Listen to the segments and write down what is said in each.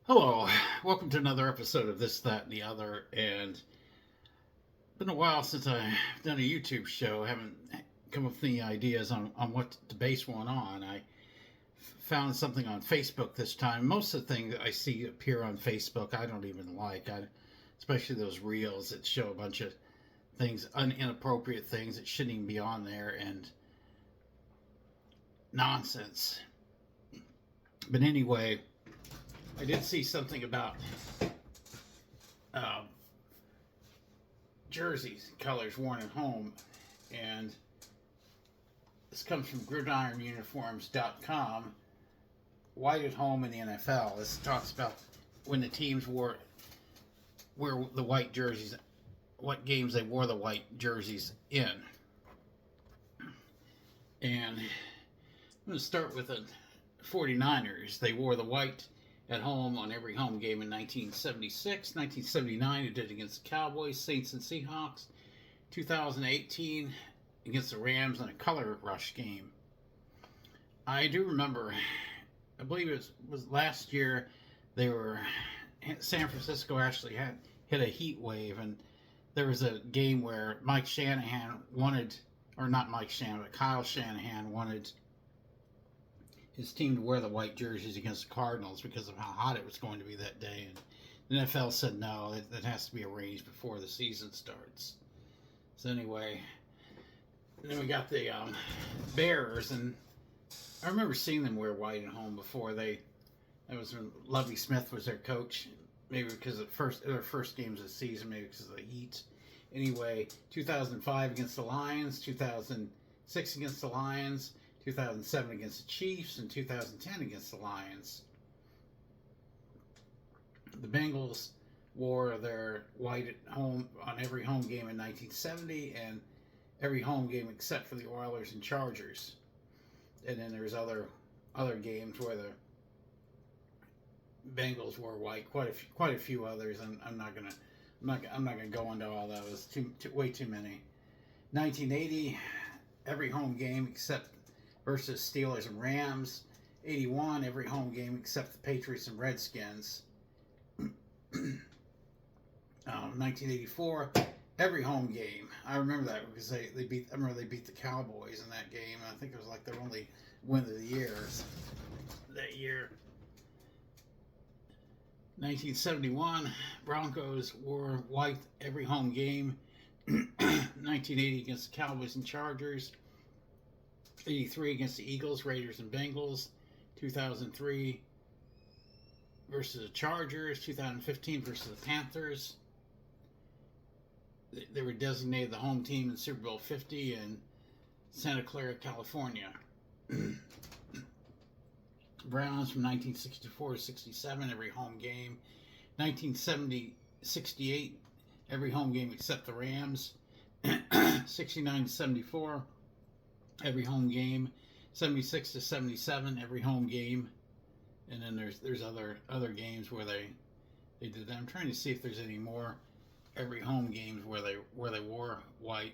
Hello, welcome to another episode of This, That, and the Other. And it's been a while since I've done a YouTube show. I haven't come up with any ideas on what to base one on. I found something on Facebook this time. Most of the things I see appear on Facebook I don't even like, especially those reels that show a bunch of things, inappropriate things that shouldn't even be on there, and nonsense. But anyway, I did see something about um, jerseys, colors worn at home, and this comes from gridironuniforms.com. White at home in the NFL. This talks about when the teams wore the white jerseys, what games they wore the white jerseys in. And I'm going to start with the 49ers. They wore the white at home on every home game in 1976. 1979, it did against the Cowboys, Saints, and Seahawks. 2018, against the Rams in a color rush game. I do remember, I believe it was last year, San Francisco actually had hit a heat wave, and there was a game where Mike Shanahan wanted, or not Mike Shanahan, but Kyle Shanahan wanted his team to wear the white jerseys against the Cardinals because of how hot it was going to be that day. And the NFL said no, that has to be arranged before the season starts. So anyway, and then we got the Bears, and I remember seeing them wear white at home before. That was when Lovie Smith was their coach. Maybe because of their first games of the season, maybe because of the heat. Anyway, 2005 against the Lions, 2006 against the Lions, 2007 against the Chiefs, and 2010 against the Lions. The Bengals wore their white at home on every home game in 1970, and every home game except for the Oilers and Chargers. And then there's other games where the Bengals wore white. Quite a few others. I'm not gonna go into all those. Way too many. 1980, every home game except versus Steelers and Rams. 81, every home game except the Patriots and Redskins. 1984, every home game. I remember that because they beat the Cowboys in that game. I think it was like their only win of the year that year. 1971, Broncos wore white every home game. 1980 against the Cowboys and Chargers. 83 against the Eagles, Raiders, and Bengals. 2003 versus the Chargers. 2015 versus the Panthers. They were designated the home team in Super Bowl 50 in Santa Clara, California. Browns from 1964 to 67, every home game. 1970, 68, every home game except the Rams. 69 to 74, every home game. 76 to 77, every home game. And then there's other games where they did that. I'm trying to see if there's any more every home games where they wore white.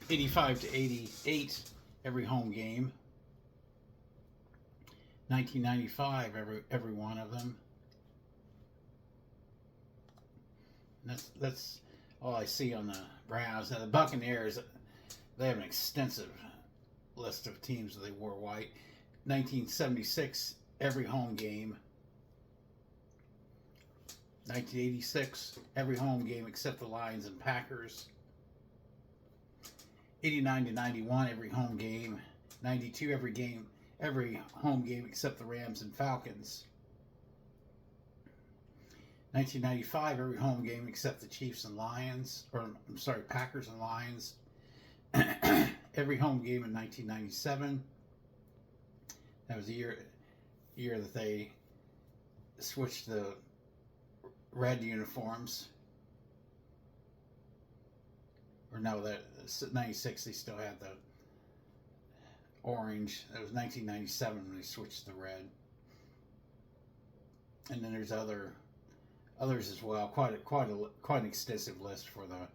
85 to 88, every home game. 1995, every one of them. And that's all I see on the Browns. Now the Buccaneers, they have an extensive list of teams that they wore white. 1976, every home game. 1986, every home game except the Lions and Packers. 89 to 91, every home game. 92, every home game except the Rams and Falcons. 1995, every home game except the Chiefs and Lions, Packers and Lions. Every home game in 1997. That was the year that they switched the red uniforms. Or no, that 96 they still had the orange. That was 1997 when they switched to the red. And then there's others as well. Quite an extensive list for the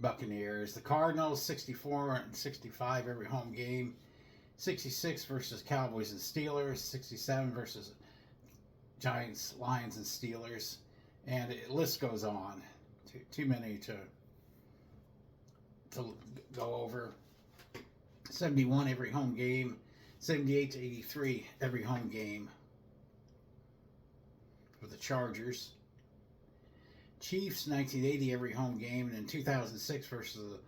Buccaneers. The Cardinals 64 and 65 every home game. 66 versus Cowboys and Steelers. 67 versus Giants, Lions, and Steelers, and the list goes on. Too many to go over. 71 every home game, 78 to 83 every home game for the Chargers. Chiefs 1980 every home game, and in 2006 versus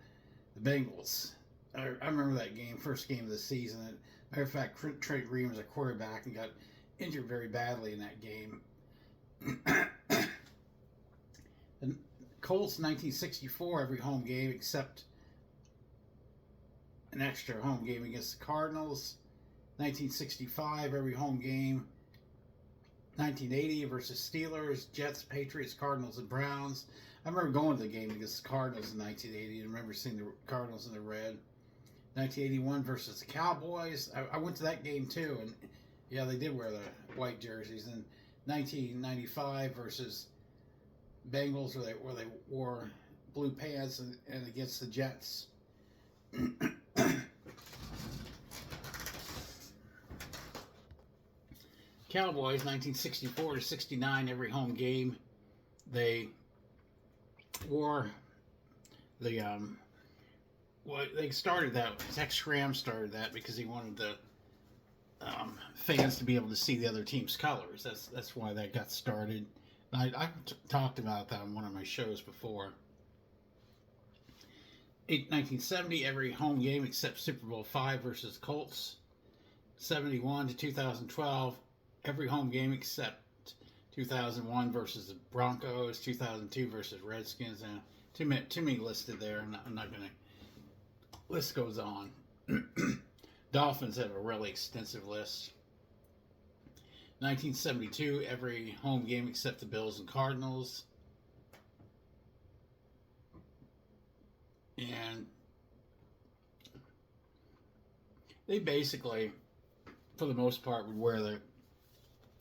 the Bengals. I remember that game, first game of the season. Matter of fact, Trey Green was a quarterback and got injured very badly in that game. The Colts 1964 every home game except an extra home game against the Cardinals. 1965 every home game. 1980 versus Steelers, Jets, Patriots, Cardinals, and Browns. I remember going to the game against the Cardinals in 1980 and remember seeing the Cardinals in the red. 1981 versus the Cowboys. I went to that game too, and yeah, they did wear the white jerseys. And 1995 versus Bengals, where they wore blue pants, and against the Jets. Cowboys 1964 to 69 every home game. They wore the they started that. Tex Schramm started that because he wanted the fans to be able to see the other team's colors. That's why that got started. I talked about that on one of my shows before. 1970 every home game except Super Bowl V versus Colts. 71 to 2012 every home game except 2001 versus the Broncos. 2002 versus Redskins. And too many listed there. I'm not going to. List goes on. Dolphins have a really extensive list. 1972 every home game except the Bills and Cardinals. And they basically, for the most part, would wear the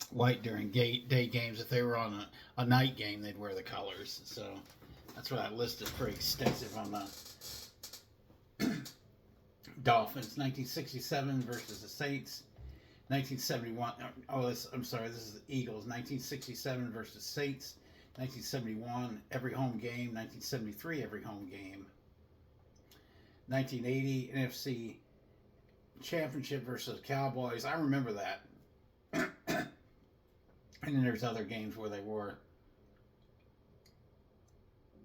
white during day games. If they were on a night game, they'd wear the colors. So that's why that list is pretty extensive on the Dolphins. 1967 versus the Saints. 1971. I'm sorry. This is the Eagles. 1967 versus Saints. 1971 every home game. 1973 every home game. 1980 NFC Championship versus Cowboys. I remember that. And then there's other games where they wore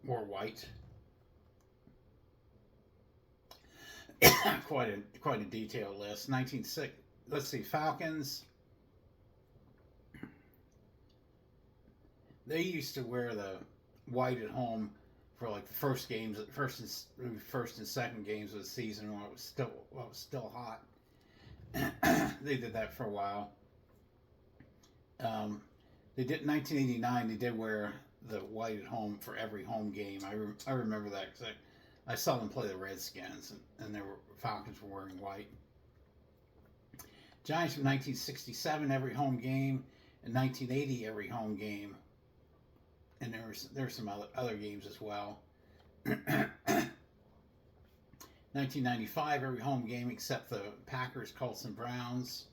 white. quite a detailed list. Let's see, Falcons. They used to wear the white at home for like the first and second games of the season while it was still hot. They did that for a while. They did 1989. They did wear the white at home for every home game. I remember that because I saw them play the Redskins, and the Falcons were wearing white. Giants from 1967 every home game, and 1980 every home game. And there's some other games as well. 1995 every home game except the Packers, Colts, and Browns.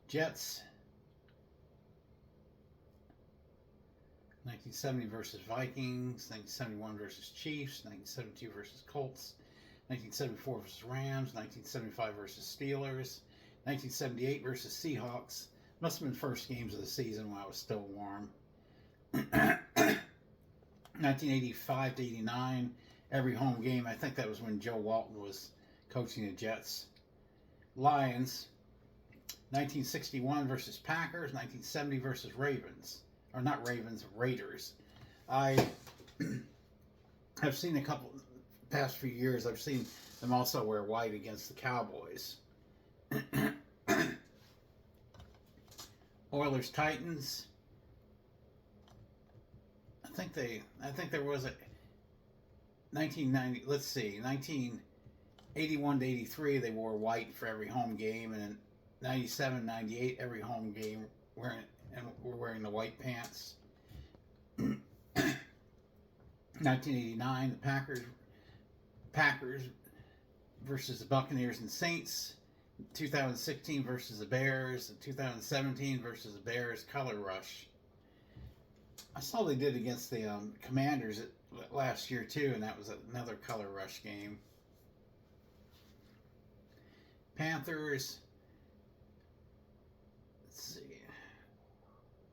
Jets 1970 versus Vikings, 1971 versus Chiefs, 1972 versus Colts, 1974 versus Rams, 1975 versus Steelers, 1978 versus Seahawks. Must have been first games of the season when I was still warm. 1985 to 89, every home game. I think that was when Joe Walton was coaching the Jets. Lions, 1961 versus Packers, 1970 versus Ravens. Or not Ravens, Raiders. I have seen a couple, past few years, I've seen them also wear white against the Cowboys. Oilers, Titans. I think there was a 1990. Let's see, 1981 to 83. They wore white for every home game, and in 97, 98, every home game we're wearing the white pants. 1989, the Packers versus the Buccaneers and Saints. 2016 versus the Bears, and 2017 versus the Bears Color Rush. I saw they did against the Commanders last year too, and that was another Color Rush game. Panthers. Let's see.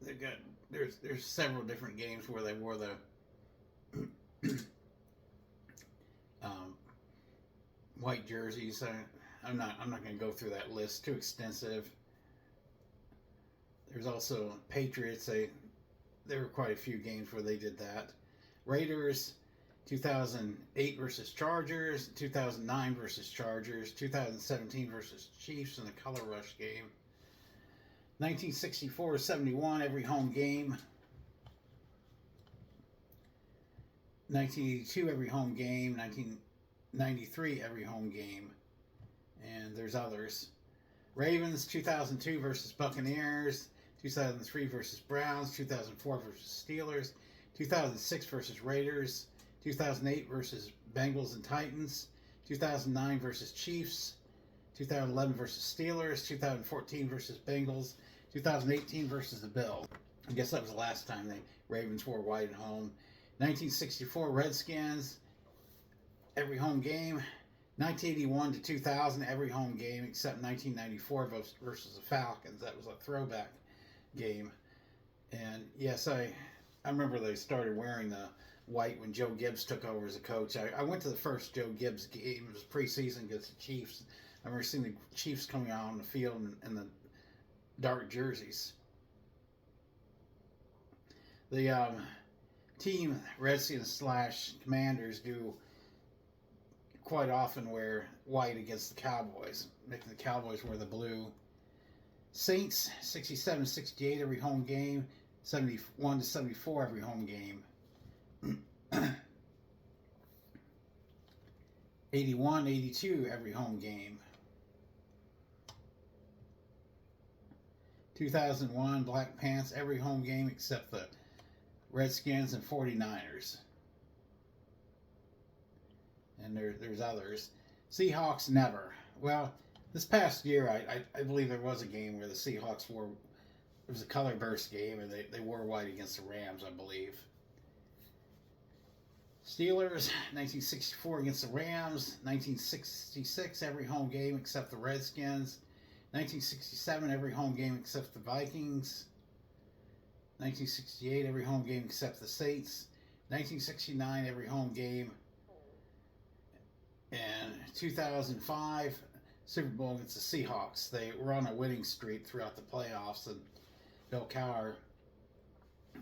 They got there's several different games where they wore the white jerseys. I'm not going to go through that list, too extensive. There's also Patriots. There were quite a few games where they did that. Raiders, 2008 versus Chargers, 2009 versus Chargers, 2017 versus Chiefs in the Color Rush game. 1964-71, every home game. 1982, every home game. 1993, every home game. And there's others. Ravens, 2002 versus Buccaneers. 2003 versus Browns. 2004 versus Steelers. 2006 versus Raiders. 2008 versus Bengals and Titans. 2009 versus Chiefs. 2011 versus Steelers. 2014 versus Bengals. 2018 versus the Bills. I guess that was the last time the Ravens wore white at home. 1964 Redskins, every home game. 1981 to 2000, every home game except 1994 versus the Falcons. That was a throwback game. And yes, I remember they started wearing the white when Joe Gibbs took over as a coach. I went to the first Joe Gibbs game. It was preseason against the Chiefs. I remember seeing the Chiefs coming out on the field in the dark jerseys. The team, Redskins / Commanders, do quite often wear white against the Cowboys, making the Cowboys wear the blue. Saints, 67-68 every home game, 71-74 every home game. 81-82 every home game. 2001 Black Pants every home game except the Redskins and 49ers. And there's others. Seahawks never. Well, this past year I believe there was a game where the Seahawks wore, it was a color burst game, and they wore white against the Rams, I believe. Steelers, 1964 against the Rams. 1966 every home game except the Redskins. 1967 every home game except the Vikings. 1968 every home game except the Saints. 1969 every home game. And 2005 Super Bowl against the Seahawks. They were on a winning streak throughout the playoffs, and Bill Cowher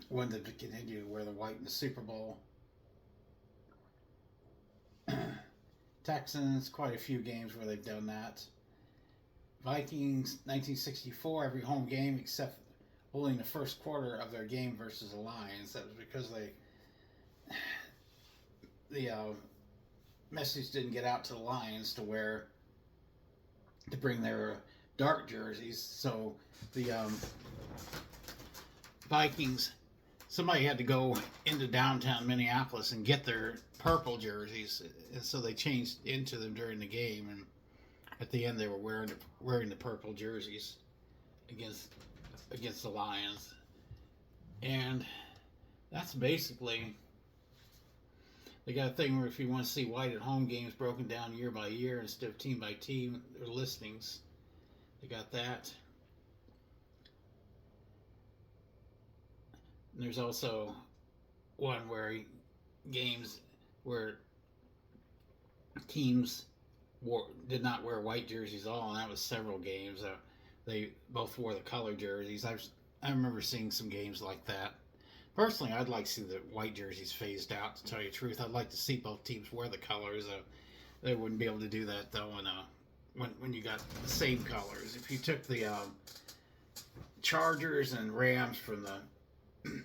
wanted to continue to wear the white in the Super Bowl. Texans, quite a few games where they've done that. Vikings, 1964, every home game except holding the first quarter of their game versus the Lions. That was because the message didn't get out to the Lions to bring their dark jerseys. So the Vikings, somebody had to go into downtown Minneapolis and get their purple jerseys, and so they changed into them during the game, and at the end they were wearing the purple jerseys against the Lions. And that's basically, they got a thing where if you want to see white at home games broken down year by year instead of team by team, their listings, they got that. And there's also one where games where teams did not wear white jerseys at all, and that was several games. They both wore the color jerseys. I remember seeing some games like that. Personally, I'd like to see the white jerseys phased out, to tell you the truth. I'd like to see both teams wear the colors. They wouldn't be able to do that, though, when you got the same colors. If you took the Chargers and Rams from the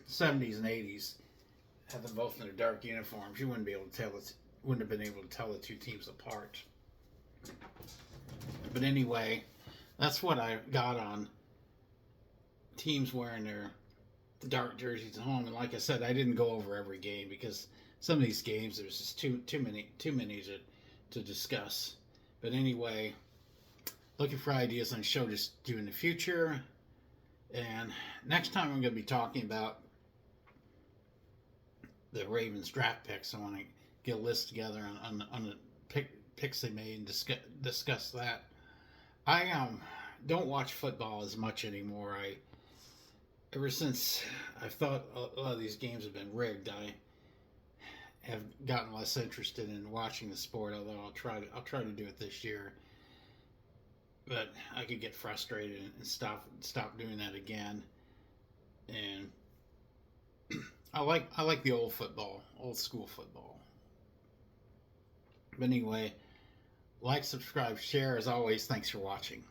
70s and 80s, had them both in their dark uniforms, you wouldn't have been able to tell the two teams apart. But anyway, that's what I got on teams wearing their dark jerseys at home. And like I said, I didn't go over every game because some of these games there's just too many to discuss. But anyway, Looking for ideas on show to do in the future. And next time I'm going to be talking about the Ravens draft picks. I want to get a list together on the picks they made and discuss that. I don't watch football as much anymore. Ever since I thought a lot of these games have been rigged, I have gotten less interested in watching the sport. Although I'll try to do it this year, but I could get frustrated and stop doing that again. And I like the old school football. But anyway, like, subscribe, share. As always, thanks for watching.